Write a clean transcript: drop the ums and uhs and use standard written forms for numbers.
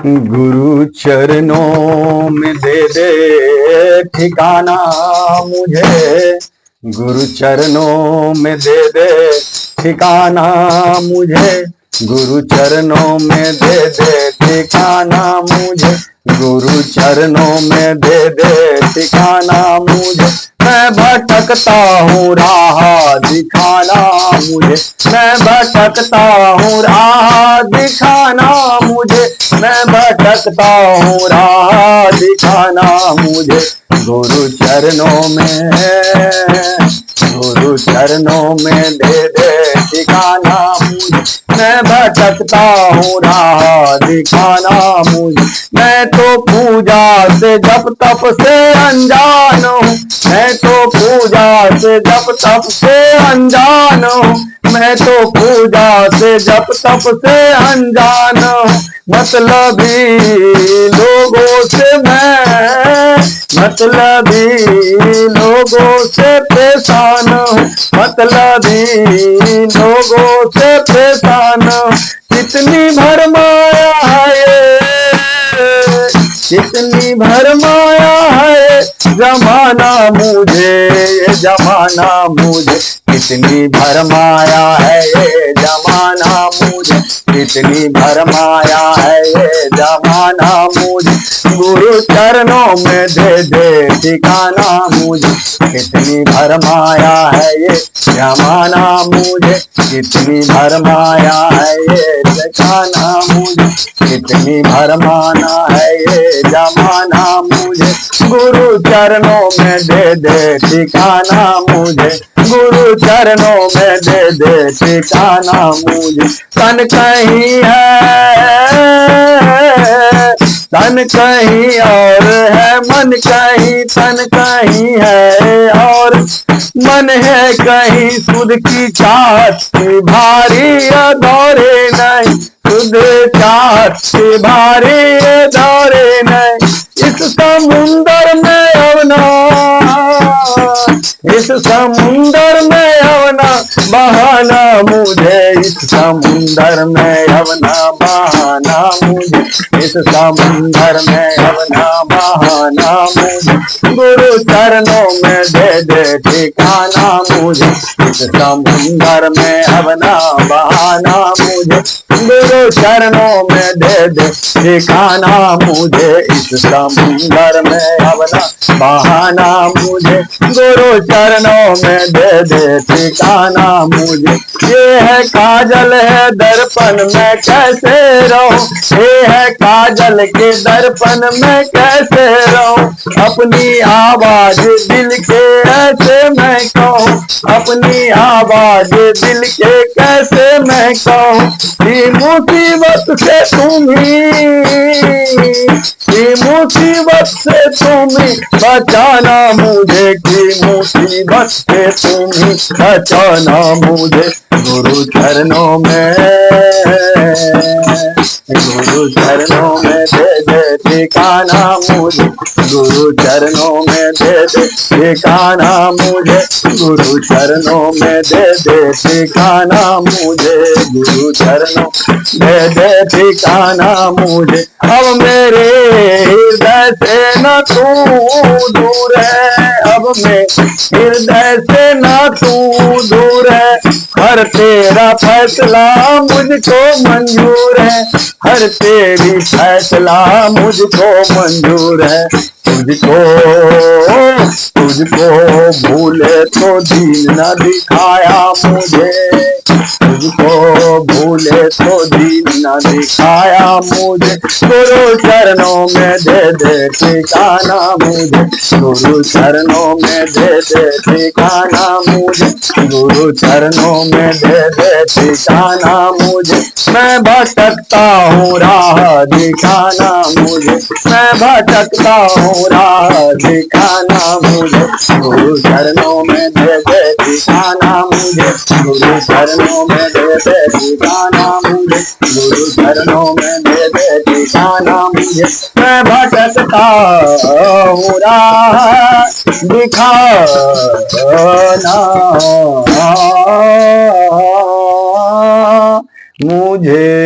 गुरु चरणों में दे दे ठिकाना मुझे, गुरु चरणों में दे दे ठिकाना मुझे, गुरु चरणों में दे दे ठिकाना मुझे, गुरु चरणों में दे दे ठिकाना मुझे। मैं भटकता हूँ राह दिखाना मुझे, मैं भटकता हूँ राह दिखाना मुझे, मैं भटकता हूँ राह दिखाना मुझे। गुरु चरणों में, गुरु चरणों में दे दे ठिकाना मुझे, मैं भटकता हूँ राह दिखाना मुझे। मैं तो पूजा से जप तप से अनजान हूँ, मैं तो पूजा से जप तप से अनजान हूँ, मैं तो पूजा से जप तप से अनजान हूँ। मतलबी लोगों से मैं, मतलबी लोगों से परेशान हूँ, मतलबी लोगों से परेशान हूँ। कितनी भरमाया है, कितनी भरमाया है जमाना मुझे, ये जमाना मुझे, कितनी भरमाया है ये जमाना मुझे, कितनी भरमाया है ये जमाना मुझे। गुरु चरणों में दे दे ठिकाना मुझे, कितनी भरमाया है ये जमाना मुझे, कितनी भरमाया है ये ठिकाना मुझे, कितनी भरमाना है ये जमाना मुझे। गुरु चरणों में दे दे ठिकाना मुझे, गुरु चरणों में दे दे ठिकाना मुझे। तन कहीं है, तन कहीं और है, मन कहीं, तन कहीं है और मन है कहीं। सुध की चाहत की भारी दौरे नहीं, सुध चाहत की भारी दौरे नहीं। इस समुंदर में अवना, इस समुंदर में अवना बहाना मुझे, इस समुंदर में अवना बहाना मुझे, इस समुंदर में अवना बहाना मुझे। गुरु चरणों में दे दे ठिकाना मुझे, इस समुंदर में अवना बहाना मुझे। गुरु चरणों में दे दे ठिकाना मुझे, इस समुंदर में अवना बहाना मुझे। गुरु चरणों में दे दे ठिकाना मुझे। ये है काजल है दर्पण में कैसे रहूं, ये है काजल के दर्पण में कैसे रहूं। अपनी आवाज दिल के ऐसे मैं कहूं, अपनी आवाज दिल के कैसे मैं कहूं। ये मुसीबत से तुम्ही, ये मुसीबत से तुम्ही बचाना मुझे, की मुसीबत से तुम्ही बचाना मुझे। गुरु चरणों में, गुरु चरणों में दे दे ठिकाना मुझे, गुरु चरणों में दे दे ठिकाना मुझे, गुरु चरणों में दे दे ठिकाना मुझे, गुरु चरणों दे दे ठिकाना मुझे। अब मेरे हृदय से न तू दूर है, अब मेरे हृदय से न तू दूर है। हर तेरा फैसला मुझको मंजूर है, हर तेरी फैसला मुझको मंजूर है। तुझको, तुझको भूले तो दीन न दिखाया मुझे, तुझको भूले तो दीन न दिखाया मुझे। गुरु चरणों में दे दे ठिकाना मुझे, गुरु चरणों में दे दे ठिकाना मुझे, गुरु चरणों में दे दे ठिकाना मुझे। मैं भटकता हूँ राह दिखाना मुझे, मैं भटकता हूँ राह दिखाना मुझे। गुरु चरणों में दे दे ठिकाना मुझे, गुरु चरणों में दे दे ठिकाना मुझे, गुरु चरणों में दे दे ठिकाना मुझे। मैं भटकता हूँ राह दिखाना मुझे।